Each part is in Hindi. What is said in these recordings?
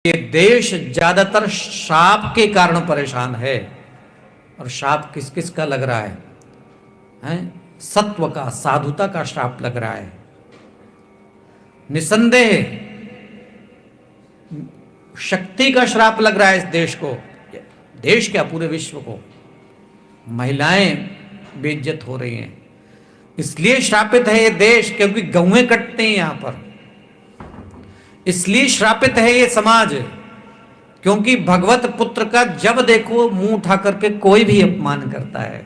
ये देश ज्यादातर श्राप के कारण परेशान है। और श्राप किस किस का लग रहा है? सत्व का, साधुता का श्राप लग रहा है। निसंदेह शक्ति का श्राप लग रहा है इस देश को, देश क्या पूरे विश्व को। महिलाएं बेइज्जत हो रही हैं, इसलिए श्रापित है ये देश, क्योंकि गौएं कटते हैं यहां पर। इसलिए श्रापित है ये समाज, क्योंकि भगवत पुत्र का जब देखो मुंह उठा करके कोई भी अपमान करता है।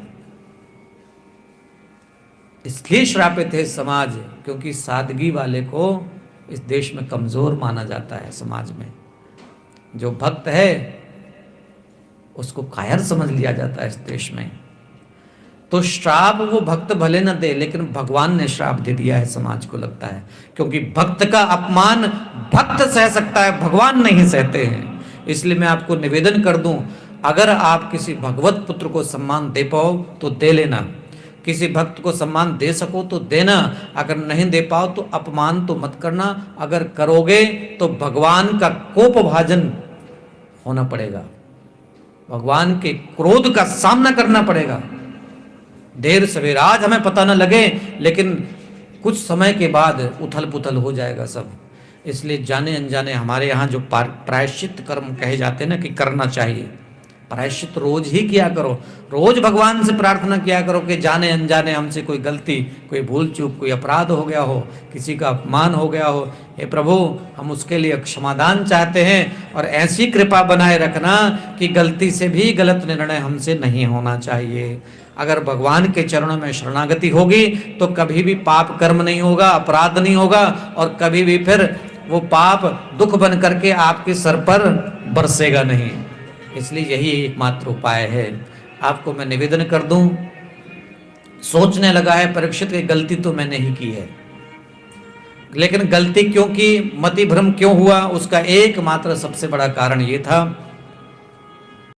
इसलिए श्रापित है समाज, क्योंकि सादगी वाले को इस देश में कमजोर माना जाता है। समाज में जो भक्त है उसको कायर समझ लिया जाता है इस देश में। तो श्राप वो भक्त भले न दे, लेकिन भगवान ने श्राप दे दिया है समाज को, लगता है, क्योंकि भक्त का अपमान भक्त सह सकता है, भगवान नहीं सहते हैं। इसलिए मैं आपको निवेदन कर दूं, अगर आप किसी भगवत पुत्र को सम्मान दे पाओ तो दे लेना, किसी भक्त को सम्मान दे सको तो देना, अगर नहीं दे पाओ तो अपमान तो मत करना। अगर करोगे तो भगवान का कोप भाजन होना पड़ेगा, भगवान के क्रोध का सामना करना पड़ेगा। देर सवेर आज हमें पता न लगे, लेकिन कुछ समय के बाद उथल पुथल हो जाएगा सब। इसलिए जाने अनजाने हमारे यहाँ जो प्रायश्चित कर्म कहे जाते हैं ना कि करना चाहिए, प्रायश्चित रोज ही किया करो। रोज भगवान से प्रार्थना किया करो कि जाने अनजाने हमसे कोई गलती, कोई भूल चूक, कोई अपराध हो गया हो, किसी का अपमान हो गया हो, हे प्रभु हम उसके लिए क्षमादान चाहते हैं। और ऐसी कृपा बनाए रखना कि गलती से भी गलत निर्णय हमसे नहीं होना चाहिए। अगर भगवान के चरणों में शरणागति होगी तो कभी भी पाप कर्म नहीं होगा, अपराध नहीं होगा, और कभी भी फिर वो पाप दुख बन करके आपके सर पर बरसेगा नहीं। इसलिए यही एकमात्र उपाय है। आपको मैं निवेदन कर दूं, सोचने लगा है परीक्षित की गलती तो मैंने ही की है, लेकिन गलती क्यों की, मति भ्रम क्यों हुआ, उसका एकमात्र सबसे बड़ा कारण ये था